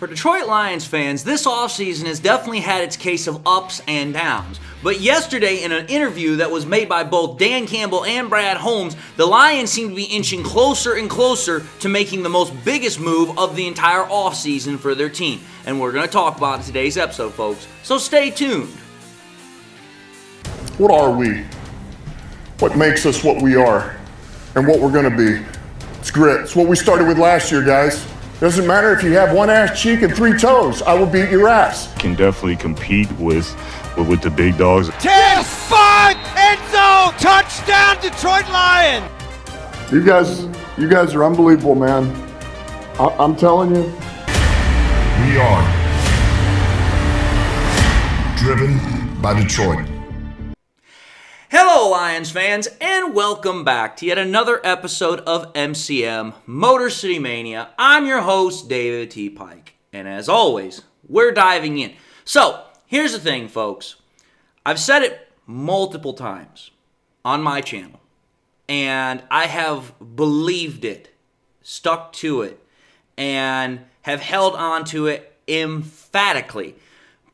For Detroit Lions fans, this offseason has definitely had its case of ups and downs. But yesterday, in an interview that was made by both Dan Campbell and Brad Holmes, the Lions seem to be inching closer and closer to making the most biggest move of the entire offseason for their team. And we're going to talk about it in today's episode, folks. So stay tuned. What are we? What makes us what we are? And what we're going to be? It's grit. It's what we started with last year, guys. Doesn't matter if you have one ass cheek and three toes. I will beat your ass. Can definitely compete with the big dogs. 10-5 end zone touchdown Detroit Lions. You guys are unbelievable, man. I'm telling you. We are driven by Detroit. Hello, Lions fans, and welcome back to yet another episode of MCM Motor City Mania. I'm your host, David T. Pike, and as always, we're diving in. So, here's the thing, folks. I've said it multiple times on my channel, and I have believed it, stuck to it, and have held on to it emphatically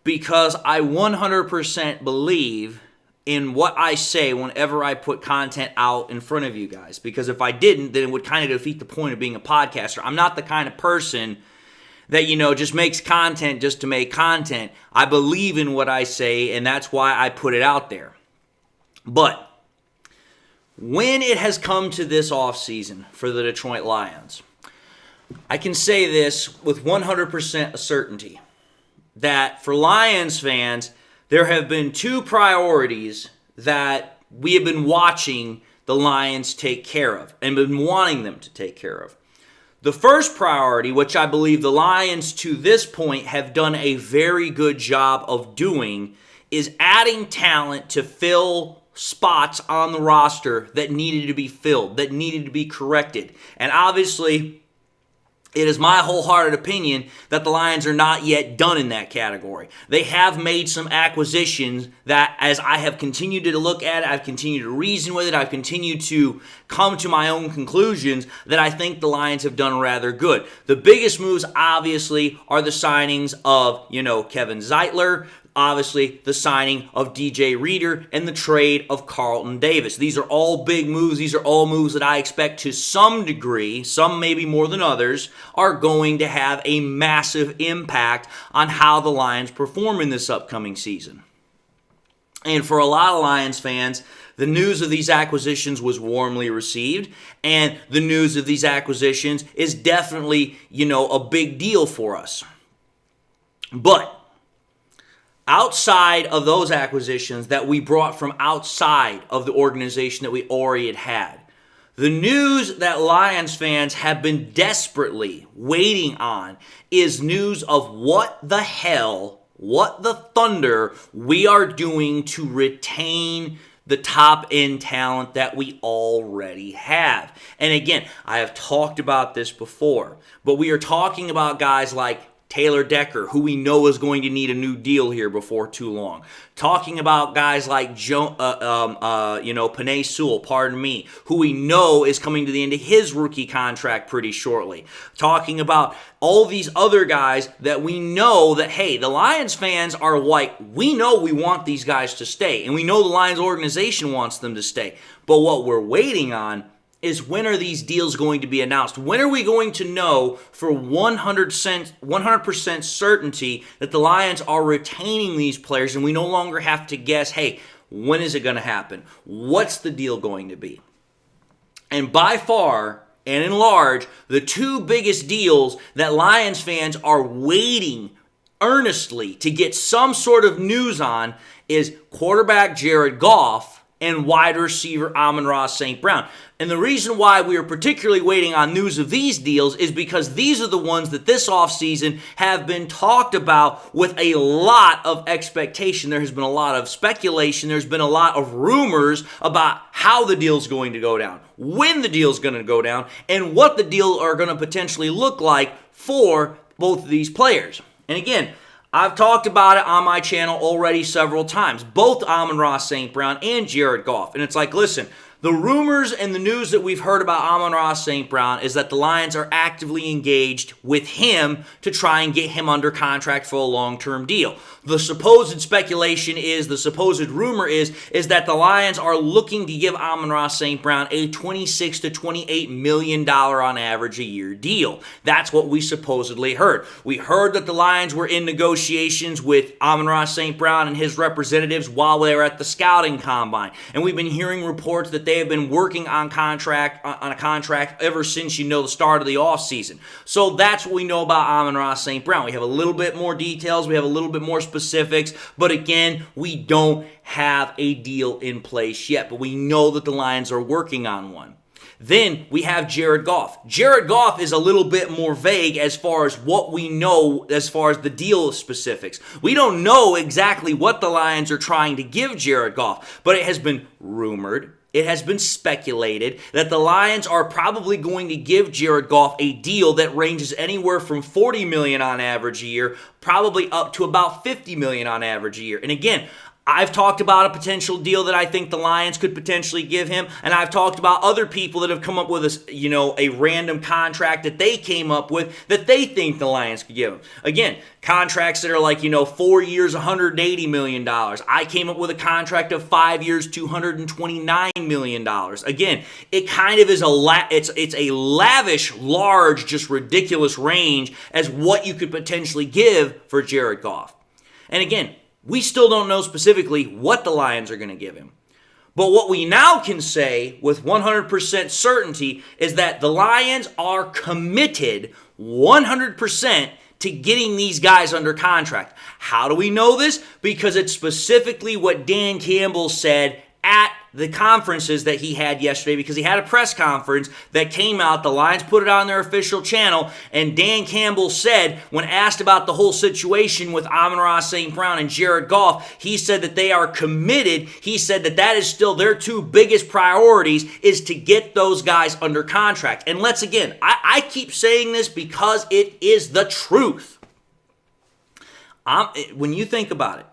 because I 100% believe in what I say whenever I put content out in front of you guys. Because if I didn't, then it would kind of defeat the point of being a podcaster. I'm not the kind of person that, just makes content just to make content. I believe in what I say, and that's why I put it out there. But when it has come to this offseason for the Detroit Lions, I can say this with 100% certainty, that for Lions fans, there have been two priorities that we have been watching the Lions take care of and been wanting them to take care of. The first priority, which I believe the Lions to this point have done a very good job of doing, is adding talent to fill spots on the roster that needed to be filled, that needed to be corrected. And obviously, it is my wholehearted opinion that the Lions are not yet done in that category. They have made some acquisitions that, as I have continued to look at it, I've continued to reason with it, I've continued to come to my own conclusions that I think the Lions have done rather good. The biggest moves, obviously, are the signings of, Kevin Zeitler, obviously the signing of DJ Reader, and the trade of Carlton Davis. These are all big moves. These are all moves that I expect to some degree, some maybe more than others, are going to have a massive impact on how the Lions perform in this upcoming season. And for a lot of Lions fans, the news of these acquisitions was warmly received, and the news of these acquisitions is definitely, a big deal for us. But outside of those acquisitions that we brought from outside of the organization that we already had, the news that Lions fans have been desperately waiting on is news of what the hell, what the thunder we are doing to retain the top-end talent that we already have. And again, I have talked about this before, but we are talking about guys like Taylor Decker, who we know is going to need a new deal here before too long. Talking about guys like Penei Sewell, who we know is coming to the end of his rookie contract pretty shortly. Talking about all these other guys that we know that, hey, the Lions fans are like, we know we want these guys to stay, and we know the Lions organization wants them to stay. But what we're waiting on is, when are these deals going to be announced? When are we going to know for 100% certainty that the Lions are retaining these players and we no longer have to guess, hey, when is it going to happen? What's the deal going to be? And by far and in large, the two biggest deals that Lions fans are waiting earnestly to get some sort of news on is quarterback Jared Goff and wide receiver Amon-Ra St. Brown. And the reason why we are particularly waiting on news of these deals is because these are the ones that this offseason have been talked about with a lot of expectation. There has been a lot of speculation. There's been a lot of rumors about how the deal's going to go down, when the deal's going to go down, and what the deal are going to potentially look like for both of these players. And again, I've talked about it on my channel already several times, both Amon-Ra St. Brown and Jared Goff. And it's like, listen, the The rumors and the news that we've heard about Amon-Ra St. Brown is that the Lions are actively engaged with him to try and get him under contract for a long-term deal. The supposed speculation is, the supposed rumor is that the Lions are looking to give Amon-Ra St. Brown a $26 to $28 million on average a year deal. That's what we supposedly heard. We heard that the Lions were in negotiations with Amon-Ra St. Brown and his representatives while they were at the scouting combine. And we've been hearing reports that they have been working on a contract ever since, the start of the offseason. So that's what we know about Amon-Ra St. Brown. We have a little bit more details. We have a little bit more specifics. But again, we don't have a deal in place yet. But we know that the Lions are working on one. Then we have Jared Goff. Jared Goff is a little bit more vague as far as what we know as far as the deal specifics. We don't know exactly what the Lions are trying to give Jared Goff, but it has been rumored, it has been speculated that the Lions are probably going to give Jared Goff a deal that ranges anywhere from $40 million on average a year, probably up to about $50 million on average a year. And again, I've talked about a potential deal that I think the Lions could potentially give him, and I've talked about other people that have come up with a random contract that they came up with that they think the Lions could give him. Again, contracts that are like, 4 years, $180 million. I came up with a contract of 5 years, $229 million. Again, it kind of is it's a lavish, large, just ridiculous range as what you could potentially give for Jared Goff. And again, we still don't know specifically what the Lions are going to give him. But what we now can say with 100% certainty is that the Lions are committed 100% to getting these guys under contract. How do we know this? Because it's specifically what Dan Campbell said at the conferences that he had yesterday, because he had a press conference that came out. The Lions put it on their official channel, and Dan Campbell said, when asked about the whole situation with Amon-Ra St. Brown and Jared Goff, he said that they are committed. He said that is still their two biggest priorities, is to get those guys under contract. And I keep saying this because it is the truth. When you think about it,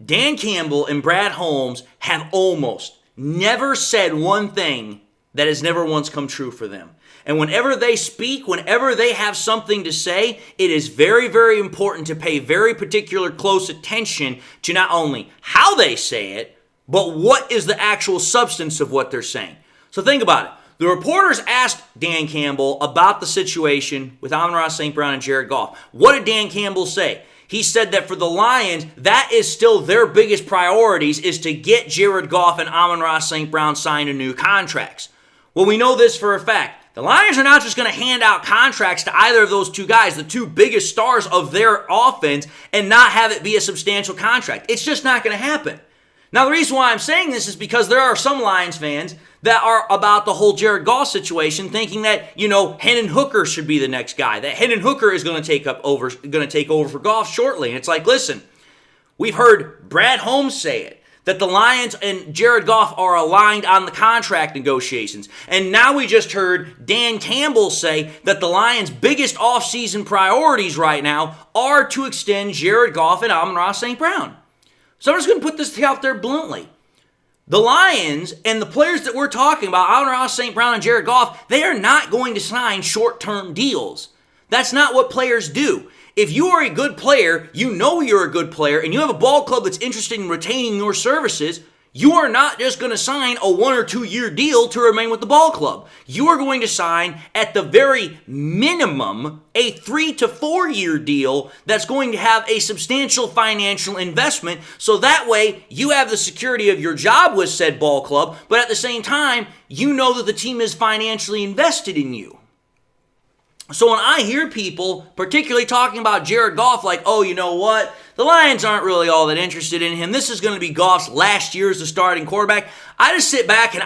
Dan Campbell and Brad Holmes have almost never said one thing that has never once come true for them. And whenever they speak, whenever they have something to say, it is very, very important to pay very particular close attention to not only how they say it, but what is the actual substance of what they're saying. So think about it. The reporters asked Dan Campbell about the situation with Amon-Ra St. Brown and Jared Goff. What did Dan Campbell say? He said that for the Lions, that is still their biggest priorities, is to get Jared Goff and Amon-Ra St. Brown signed to new contracts. Well, we know this for a fact. The Lions are not just going to hand out contracts to either of those two guys, the two biggest stars of their offense, and not have it be a substantial contract. It's just not going to happen. Now, the reason why I'm saying this is because there are some Lions fans that are about the whole Jared Goff situation, thinking that, Hendon Hooker should be the next guy, that Hendon Hooker is going to take over for Goff shortly. And it's like, listen, we've heard Brad Holmes say it, that the Lions and Jared Goff are aligned on the contract negotiations. And now we just heard Dan Campbell say that the Lions' biggest offseason priorities right now are to extend Jared Goff and Amon-Ra St. Brown. So I'm just going to put this out there bluntly. The Lions and the players that we're talking about, Amon-Ra St. Brown and Jared Goff, they are not going to sign short-term deals. That's not what players do. If you are a good player, you know you're a good player, and you have a ball club that's interested in retaining your services, you are not just going to sign a 1 or 2 year deal to remain with the ball club. You are going to sign, at the very minimum, a 3 to 4 year deal that's going to have a substantial financial investment, so that way you have the security of your job with said ball club, but at the same time, you know that the team is financially invested in you. So when I hear people, particularly talking about Jared Goff, like, oh, you know what? The Lions aren't really all that interested in him. This is going to be Goff's last year as the starting quarterback. I just sit back and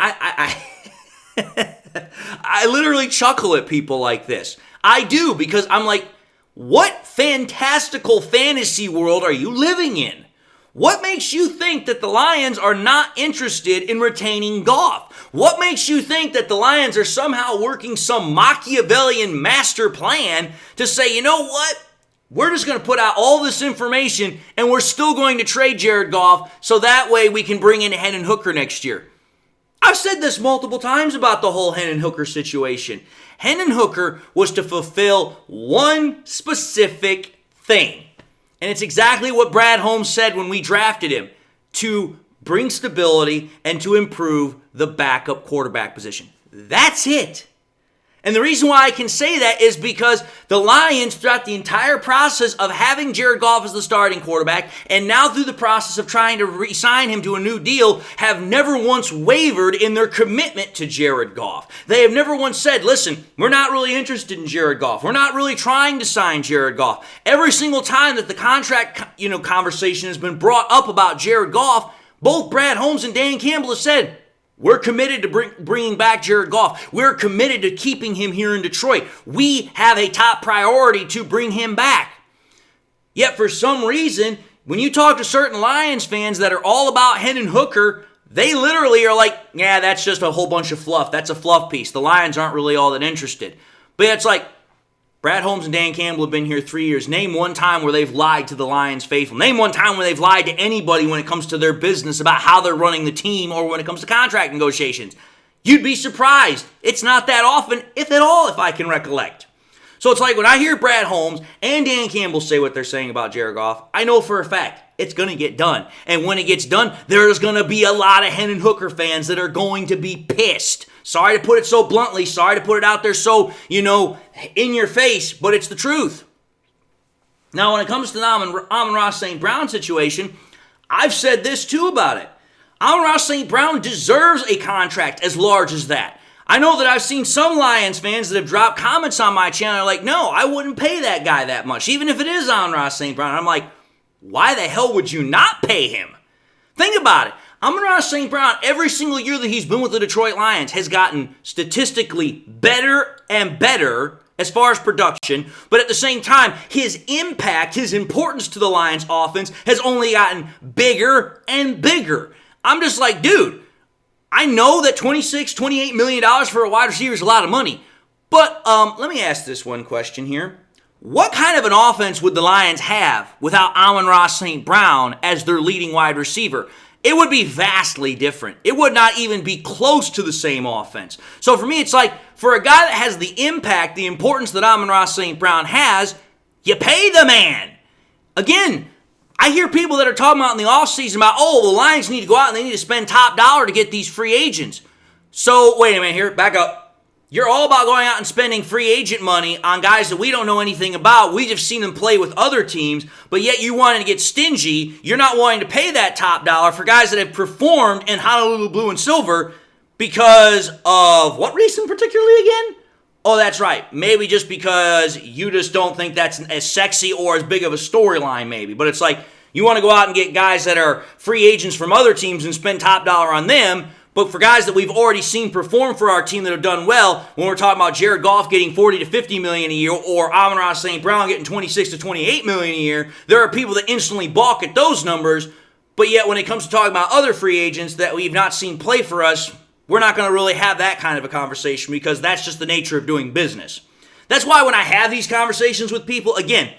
I literally chuckle at people like this. I do, because I'm like, what fantastical fantasy world are you living in? What makes you think that the Lions are not interested in retaining Goff? What makes you think that the Lions are somehow working some Machiavellian master plan to say, you know what? We're just going to put out all this information and we're still going to trade Jared Goff so that way we can bring in Hendon Hooker next year. I've said this multiple times about the whole Hendon Hooker situation. Hendon Hooker was to fulfill one specific thing. And it's exactly what Brad Holmes said when we drafted him, to bring stability and to improve the backup quarterback position. That's it. And the reason why I can say that is because the Lions, throughout the entire process of having Jared Goff as the starting quarterback, and now through the process of trying to re-sign him to a new deal, have never once wavered in their commitment to Jared Goff. They have never once said, listen, we're not really interested in Jared Goff. We're not really trying to sign Jared Goff. Every single time that the contract, conversation has been brought up about Jared Goff, both Brad Holmes and Dan Campbell have said, we're committed to bringing back Jared Goff. We're committed to keeping him here in Detroit. We have a top priority to bring him back. Yet for some reason, when you talk to certain Lions fans that are all about Hendon Hooker, they literally are like, yeah, that's just a whole bunch of fluff. That's a fluff piece. The Lions aren't really all that interested. But it's like, Brad Holmes and Dan Campbell have been here 3 years. Name one time where they've lied to the Lions faithful. Name one time where they've lied to anybody when it comes to their business about how they're running the team or when it comes to contract negotiations. You'd be surprised. It's not that often, if at all, if I can recollect. So it's like when I hear Brad Holmes and Dan Campbell say what they're saying about Jared Goff, I know for a fact it's going to get done. And when it gets done, there's going to be a lot of Hendon Hooker fans that are going to be pissed. Sorry to put it so bluntly. Sorry to put it out there so, in your face, but it's the truth. Now, when it comes to the Amon-Ra St. Brown situation, I've said this too about it. Amon-Ra St. Brown deserves a contract as large as that. I know that I've seen some Lions fans that have dropped comments on my channel like, no, I wouldn't pay that guy that much, even if it is Amon-Ra St. Brown. I'm like, why the hell would you not pay him? Think about it. Amon-Ra St. Brown, every single year that he's been with the Detroit Lions, has gotten statistically better and better as far as production, but at the same time, his impact, his importance to the Lions offense has only gotten bigger and bigger. I'm just like, dude, I know that $28 million for a wide receiver is a lot of money, but let me ask this one question here. What kind of an offense would the Lions have without Amon-Ra St. Brown as their leading wide receiver? It would be vastly different. It would not even be close to the same offense. So for me, it's like, for a guy that has the impact, the importance that Amon-Ra St. Brown has, you pay the man. Again, I hear people that are talking about in the offseason about, the Lions need to go out and they need to spend top dollar to get these free agents. So, wait a minute here, back up. You're all about going out and spending free agent money on guys that we don't know anything about. We've just seen them play with other teams, but yet you wanted to get stingy. You're not wanting to pay that top dollar for guys that have performed in Honolulu Blue and Silver because of what reason particularly again? Oh, that's right. Maybe just because you just don't think that's as sexy or as big of a storyline maybe. But it's like you want to go out and get guys that are free agents from other teams and spend top dollar on them. But for guys that we've already seen perform for our team that have done well, when we're talking about Jared Goff getting $40 to $50 million a year or Amon-Ra St. Brown getting $26 to $28 million a year, there are people that instantly balk at those numbers. But yet when it comes to talking about other free agents that we've not seen play for us, we're not going to really have that kind of a conversation because that's just the nature of doing business. That's why when I have these conversations with people, again,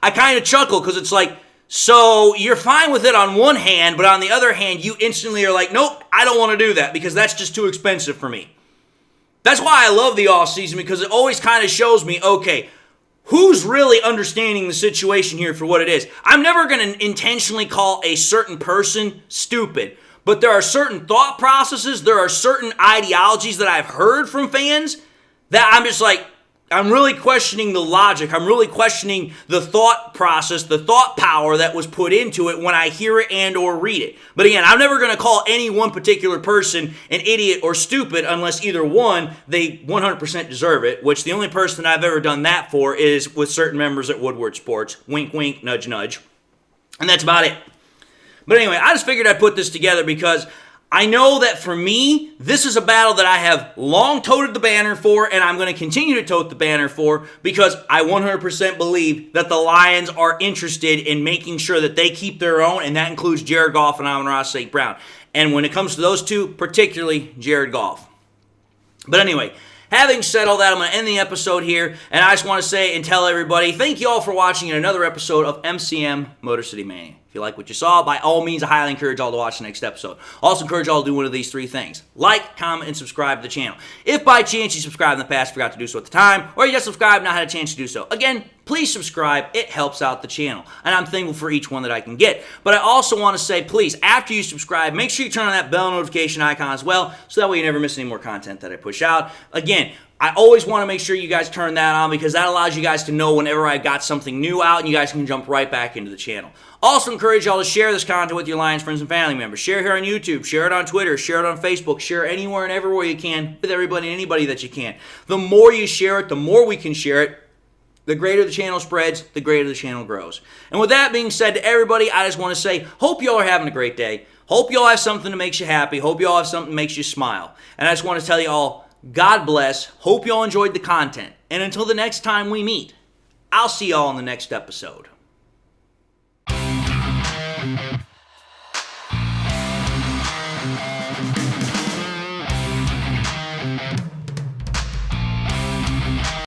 I kind of chuckle because it's like, so you're fine with it on one hand, but on the other hand, you instantly are like, nope, I don't want to do that because that's just too expensive for me. That's why I love the offseason because it always kind of shows me, okay, who's really understanding the situation here for what it is? I'm never going to intentionally call a certain person stupid, but there are certain thought processes, there are certain ideologies that I've heard from fans that I'm just like, I'm really questioning the logic. I'm really questioning the thought process, the thought power that was put into it when I hear it and or read it. But again, I'm never going to call any one particular person an idiot or stupid unless either one, they 100% deserve it, which the only person I've ever done that for is with certain members at Woodward Sports. Wink, wink, nudge, nudge. And that's about it. But anyway, I just figured I'd put this together because I know that for me, this is a battle that I have long toted the banner for, and I'm going to continue to tote the banner for because I 100% believe that the Lions are interested in making sure that they keep their own, and that includes Jared Goff and Amon-Ra St. Brown. And when it comes to those two, particularly Jared Goff. But anyway, having said all that, I'm going to end the episode here, and I just want to say and tell everybody, thank you all for watching another episode of MCM Motor City Mania. If you like what you saw, by all means, I highly encourage y'all to watch the next episode. Also encourage y'all to do one of these 3 things. Like, comment, and subscribe to the channel. If by chance you subscribed in the past, forgot to do so at the time, or you just subscribed and not had a chance to do so, again, please subscribe. It helps out the channel. And I'm thankful for each one that I can get. But I also want to say, please, after you subscribe, make sure you turn on that bell notification icon as well, so that way you never miss any more content that I push out. Again, I always want to make sure you guys turn that on because that allows you guys to know whenever I got something new out and you guys can jump right back into the channel. Also encourage y'all to share this content with your Lions friends and family members. Share here on YouTube, share it on Twitter, share it on Facebook, share it anywhere and everywhere you can with everybody and anybody that you can. The more you share it, the more we can share it. The greater the channel spreads, the greater the channel grows. And with that being said to everybody, I just want to say, hope y'all are having a great day. Hope y'all have something that makes you happy. Hope y'all have something that makes you smile. And I just want to tell you all, God bless. Hope y'all enjoyed the content. And until the next time we meet, I'll see y'all in the next episode.